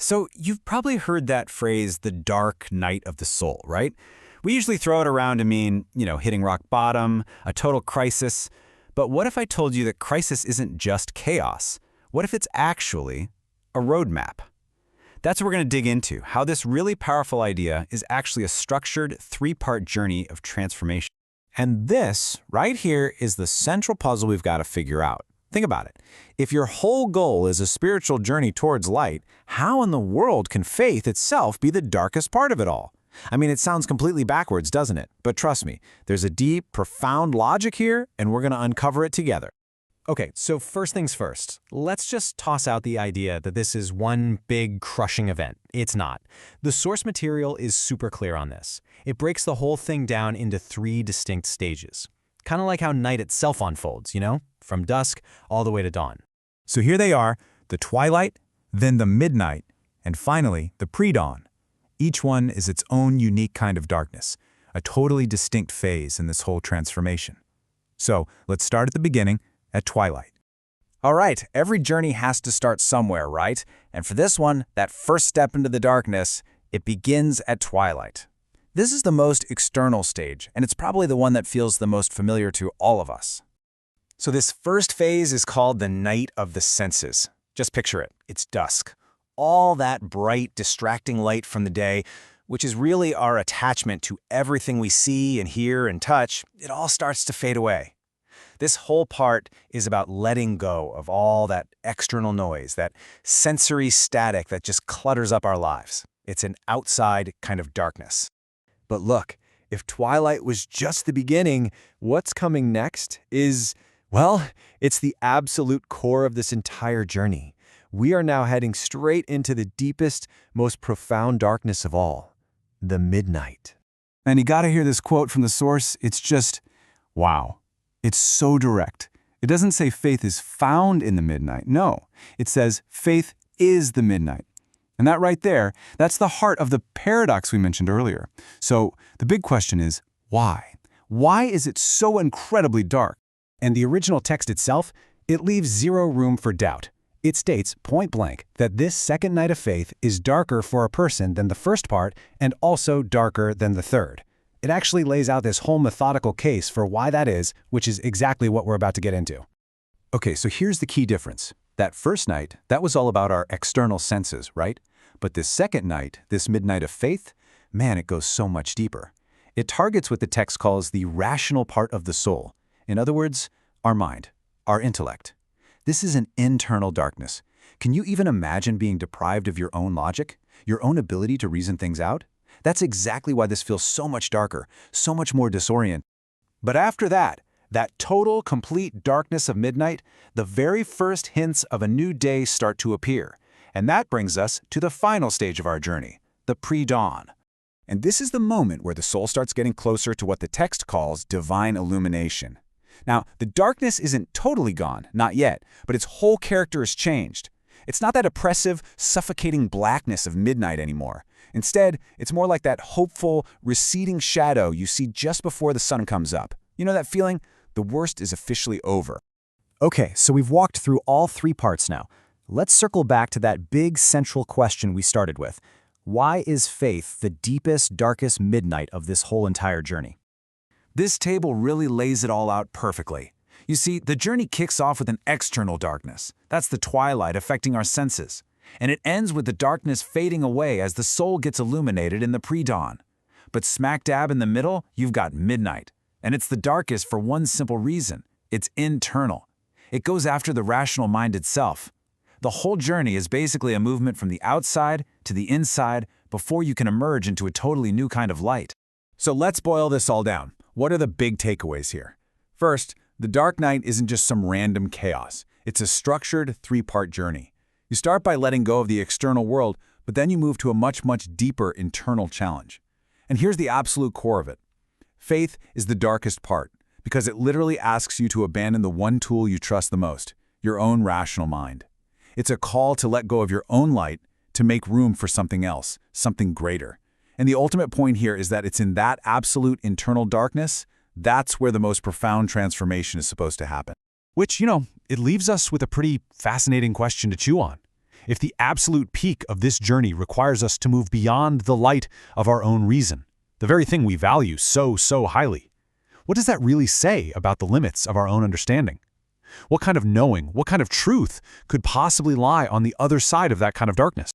So you've probably heard that phrase, the dark night of the soul, right? We usually throw it around to mean, hitting rock bottom, a total crisis. But what if I told you that crisis isn't just chaos? What if it's actually a roadmap? That's what we're going to dig into, how this really powerful idea is actually a structured three-part journey of transformation. And this, right here, is the central puzzle we've got to figure out. Think about it. If your whole goal is a spiritual journey towards light, how in the world can faith itself be the darkest part of it all? I mean, it sounds completely backwards, doesn't it? But trust me, there's a deep, profound logic here, and we're going to uncover it together. Okay, so first things first, let's just toss out the idea that this is one big crushing event. It's not. The source material is super clear on this. It breaks the whole thing down into 3 distinct stages. Kind of like how night itself unfolds, from dusk all the way to dawn. So here they are, the twilight, then the midnight, and finally the pre-dawn. Each one is its own unique kind of darkness, a totally distinct phase in this whole transformation. So let's start at the beginning, at twilight. All right, every journey has to start somewhere, right? And for this one, that first step into the darkness, it begins at twilight. This is the most external stage, and it's probably the one that feels the most familiar to all of us. So this first phase is called the night of the senses. Just picture it. It's dusk. All that bright, distracting light from the day, which is really our attachment to everything we see and hear and touch, it all starts to fade away. This whole part is about letting go of all that external noise, that sensory static that just clutters up our lives. It's an outside kind of darkness. But look, if twilight was just the beginning, what's coming next is, well, it's the absolute core of this entire journey. We are now heading straight into the deepest, most profound darkness of all, the midnight. And you gotta hear this quote from the source, it's just, wow. It's so direct. It doesn't say faith is found in the midnight. No, it says faith is the midnight. And that right there, that's the heart of the paradox we mentioned earlier. So the big question is, why? Why is it so incredibly dark? And the original text itself, it leaves zero room for doubt. It states, point blank, that this second night of faith is darker for a person than the first part and also darker than the third. It actually lays out this whole methodical case for why that is, which is exactly what we're about to get into. Okay, so here's the key difference. That first night, that was all about our external senses, right? But this second night, this midnight of faith, man, it goes so much deeper. It targets what the text calls the rational part of the soul. In other words, our mind, our intellect. This is an internal darkness. Can you even imagine being deprived of your own logic, your own ability to reason things out? That's exactly why this feels so much darker, so much more disorienting. But after that total, complete darkness of midnight, the very first hints of a new day start to appear. And that brings us to the final stage of our journey, the pre-dawn. And this is the moment where the soul starts getting closer to what the text calls divine illumination. Now, the darkness isn't totally gone, not yet, but its whole character is changed. It's not that oppressive, suffocating blackness of midnight anymore. Instead, it's more like that hopeful, receding shadow you see just before the sun comes up. You know that feeling? The worst is officially over. Okay, so we've walked through all 3 parts now. Let's circle back to that big central question we started with. Why is faith the deepest, darkest midnight of this whole entire journey? This table really lays it all out perfectly. You see, the journey kicks off with an external darkness. That's the twilight affecting our senses. And it ends with the darkness fading away as the soul gets illuminated in the pre-dawn. But smack dab in the middle, you've got midnight. And it's the darkest for one simple reason. It's internal. It goes after the rational mind itself. The whole journey is basically a movement from the outside to the inside before you can emerge into a totally new kind of light. So let's boil this all down. What are the big takeaways here? First, the dark night isn't just some random chaos. It's a structured 3-part journey. You start by letting go of the external world, but then you move to a much, much deeper internal challenge. And here's the absolute core of it. Faith is the darkest part because it literally asks you to abandon the one tool you trust the most, your own rational mind. It's a call to let go of your own light to make room for something else, something greater. And the ultimate point here is that it's in that absolute internal darkness, that's where the most profound transformation is supposed to happen. Which, it leaves us with a pretty fascinating question to chew on. If the absolute peak of this journey requires us to move beyond the light of our own reason, the very thing we value so highly, what does that really say about the limits of our own understanding? What kind of knowing, what kind of truth could possibly lie on the other side of that kind of darkness?